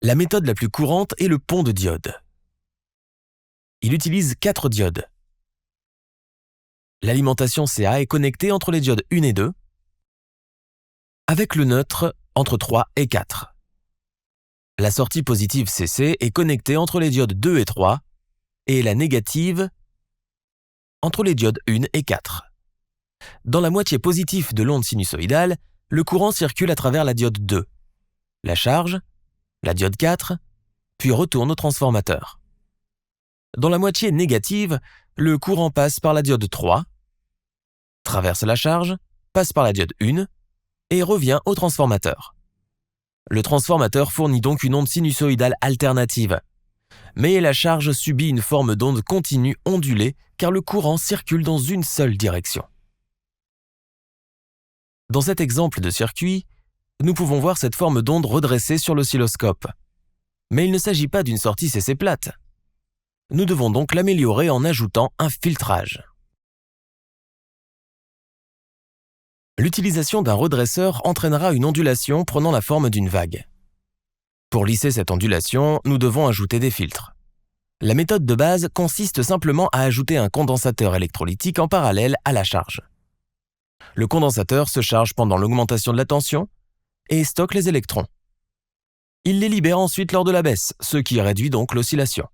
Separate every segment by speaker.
Speaker 1: La méthode la plus courante est le pont de diodes. Il utilise 4 diodes. L'alimentation CA est connectée entre les diodes 1 et 2, avec le neutre entre 3 et 4. La sortie positive CC est connectée entre les diodes 2 et 3, et la négative entre les diodes 1 et 4. Dans la moitié positive de l'onde sinusoïdale, le courant circule à travers la diode 2, la charge, la diode 4, puis retourne au transformateur. Dans la moitié négative, le courant passe par la diode 3, traverse la charge, passe par la diode 1 et revient au transformateur. Le transformateur fournit donc une onde sinusoïdale alternative, mais la charge subit une forme d'onde continue ondulée car le courant circule dans une seule direction. Dans cet exemple de circuit, nous pouvons voir cette forme d'onde redressée sur l'oscilloscope. Mais il ne s'agit pas d'une sortie CC plate. Nous devons donc l'améliorer en ajoutant un filtrage. L'utilisation d'un redresseur entraînera une ondulation prenant la forme d'une vague. Pour lisser cette ondulation, nous devons ajouter des filtres. La méthode de base consiste simplement à ajouter un condensateur électrolytique en parallèle à la charge. Le condensateur se charge pendant l'augmentation de la tension et stocke les électrons. Il les libère ensuite lors de la baisse, ce qui réduit donc l'oscillation.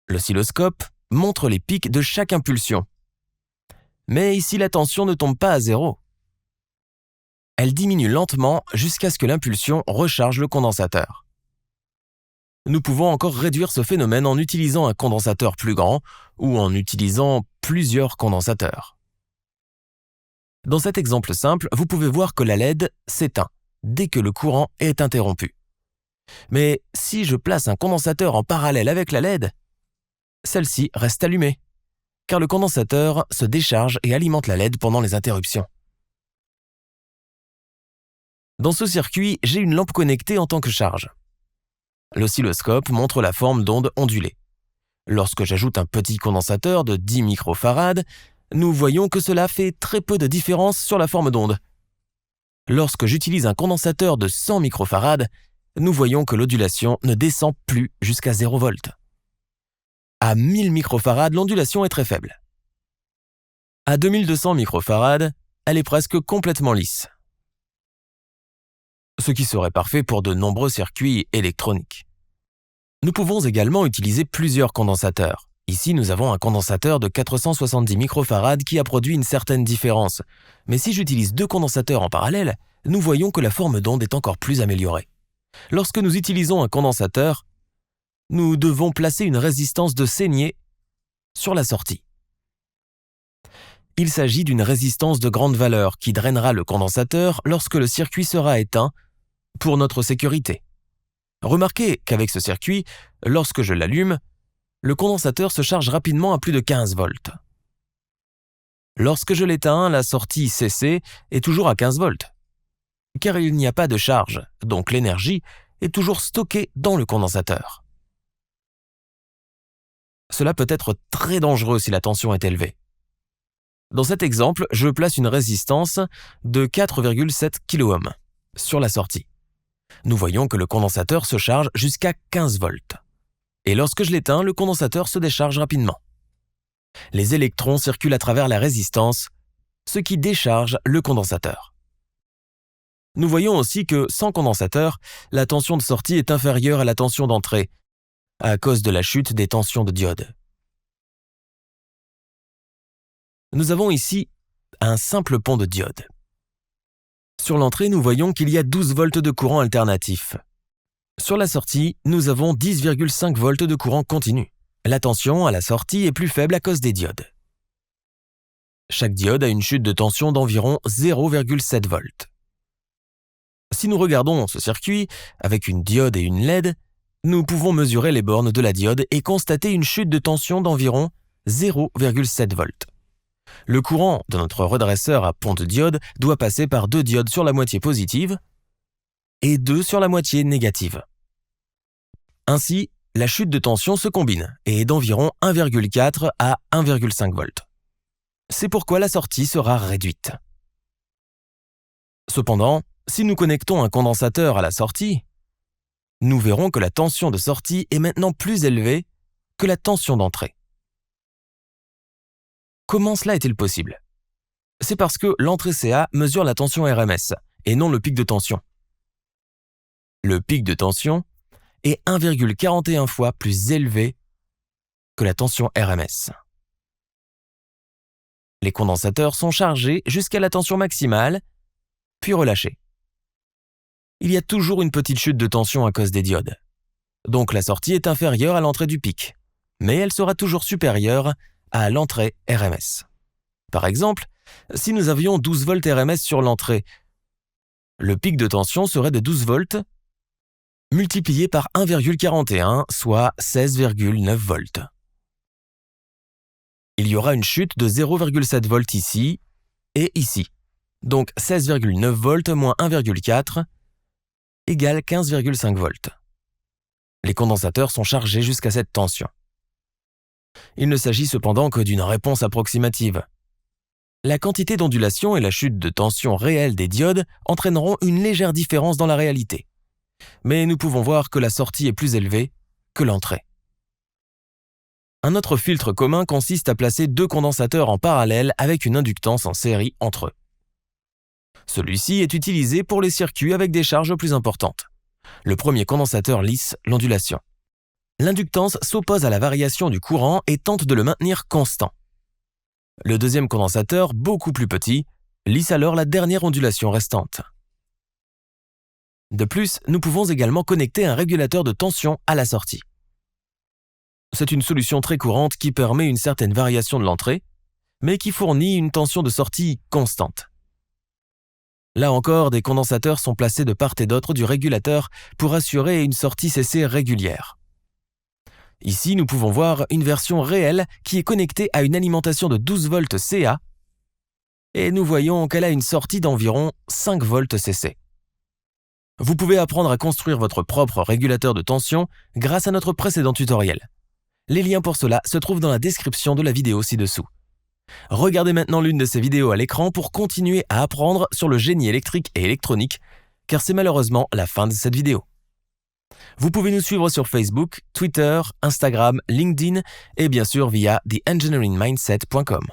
Speaker 1: L'oscilloscope montre les pics de chaque impulsion. Mais ici, la tension ne tombe pas à zéro. Elle diminue lentement jusqu'à ce que l'impulsion recharge le condensateur. Nous pouvons encore réduire ce phénomène en utilisant un condensateur plus grand ou en utilisant plusieurs condensateurs. Dans cet exemple simple, vous pouvez voir que la LED s'éteint dès que le courant est interrompu. Mais si je place un condensateur en parallèle avec la LED, celle-ci reste allumée, car le condensateur se décharge et alimente la LED pendant les interruptions. Dans ce circuit, j'ai une lampe connectée en tant que charge. L'oscilloscope montre la forme d'onde ondulée. Lorsque j'ajoute un petit condensateur de 10 microfarads, nous voyons que cela fait très peu de différence sur la forme d'onde. Lorsque j'utilise un condensateur de 100 microfarads, nous voyons que l'ondulation ne descend plus jusqu'à 0 volts. À 1000 microfarads, l'ondulation est très faible. À 2200 microfarads, elle est presque complètement lisse. Ce qui serait parfait pour de nombreux circuits électroniques. Nous pouvons également utiliser plusieurs condensateurs. Ici, nous avons un condensateur de 470 microfarads qui a produit une certaine différence. Mais si j'utilise 2 condensateurs en parallèle, nous voyons que la forme d'onde est encore plus améliorée. Lorsque nous utilisons un condensateur, nous devons placer une résistance de saignée sur la sortie. Il s'agit d'une résistance de grande valeur qui drainera le condensateur lorsque le circuit sera éteint pour notre sécurité. Remarquez qu'avec ce circuit, lorsque je l'allume, le condensateur se charge rapidement à plus de 15 volts. Lorsque je l'éteins, la sortie CC est toujours à 15 volts, car il n'y a pas de charge, donc l'énergie est toujours stockée dans le condensateur. Cela peut être très dangereux si la tension est élevée. Dans cet exemple, je place une résistance de 4,7 kΩ sur la sortie. Nous voyons que le condensateur se charge jusqu'à 15 volts. Et lorsque je l'éteins, le condensateur se décharge rapidement. Les électrons circulent à travers la résistance, ce qui décharge le condensateur. Nous voyons aussi que, sans condensateur, la tension de sortie est inférieure à la tension d'entrée, à cause de la chute des tensions de diode. Nous avons ici un simple pont de diode. Sur l'entrée, nous voyons qu'il y a 12 volts de courant alternatif. Sur la sortie, nous avons 10,5 volts de courant continu. La tension à la sortie est plus faible à cause des diodes. Chaque diode a une chute de tension d'environ 0,7 volts. Si nous regardons ce circuit avec une diode et une LED, nous pouvons mesurer les bornes de la diode et constater une chute de tension d'environ 0,7 volts. Le courant de notre redresseur à pont de diode doit passer par 2 diodes sur la moitié positive et 2 sur la moitié négative. Ainsi, la chute de tension se combine et est d'environ 1,4 à 1,5 volts. C'est pourquoi la sortie sera réduite. Cependant, Si nous connectons un condensateur à la sortie, nous verrons que la tension de sortie est maintenant plus élevée que la tension d'entrée. Comment cela est-il possible? C'est parce que l'entrée CA mesure la tension RMS et non le pic de tension. Le pic de tension est 1,41 fois plus élevé que la tension RMS. Les condensateurs sont chargés jusqu'à la tension maximale, puis relâchés. Il y a toujours une petite chute de tension à cause des diodes. Donc la sortie est inférieure à l'entrée du pic, mais elle sera toujours supérieure à l'entrée RMS. Par exemple, si nous avions 12 volts RMS sur l'entrée, le pic de tension serait de 12 volts multiplié par 1,41, soit 16,9 volts. Il y aura une chute de 0,7 volts ici et ici. Donc 16,9 volts moins 1,4 égale 15,5 volts. Les condensateurs sont chargés jusqu'à cette tension. Il ne s'agit cependant que d'une réponse approximative. La quantité d'ondulation et la chute de tension réelle des diodes entraîneront une légère différence dans la réalité. Mais nous pouvons voir que la sortie est plus élevée que l'entrée. Un autre filtre commun consiste à placer deux condensateurs en parallèle avec une inductance en série entre eux. Celui-ci est utilisé pour les circuits avec des charges plus importantes. Le premier condensateur lisse l'ondulation. L'inductance s'oppose à la variation du courant et tente de le maintenir constant. Le deuxième condensateur, beaucoup plus petit, lisse alors la dernière ondulation restante. De plus, nous pouvons également connecter un régulateur de tension à la sortie. C'est une solution très courante qui permet une certaine variation de l'entrée, mais qui fournit une tension de sortie constante. Là encore, des condensateurs sont placés de part et d'autre du régulateur pour assurer une sortie CC régulière. Ici, nous pouvons voir une version réelle qui est connectée à une alimentation de 12 volts CA et nous voyons qu'elle a une sortie d'environ 5 volts CC. Vous pouvez apprendre à construire votre propre régulateur de tension grâce à notre précédent tutoriel. Les liens pour cela se trouvent dans la description de la vidéo ci-dessous. Regardez maintenant l'une de ces vidéos à l'écran pour continuer à apprendre sur le génie électrique et électronique, car c'est malheureusement la fin de cette vidéo. Vous pouvez nous suivre sur Facebook, Twitter, Instagram, LinkedIn et bien sûr via theengineeringmindset.com.